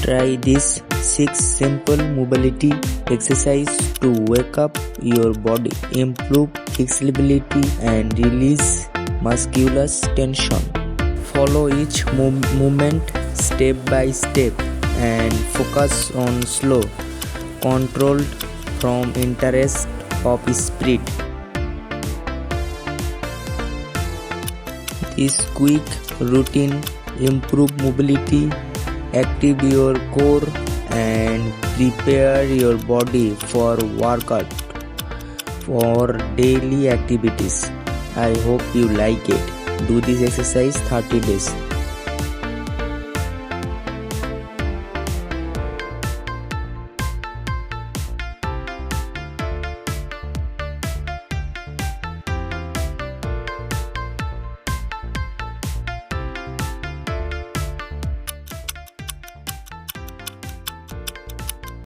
Try this 6 simple mobility exercise to wake up your body, improve flexibility and release muscular tension. Follow each movement step by step and focus on slow, controlled from interest of speed. This quick routine improve mobility, active your core and prepare your body for workout for daily activities. I hope you like it. Do this exercise 30 days.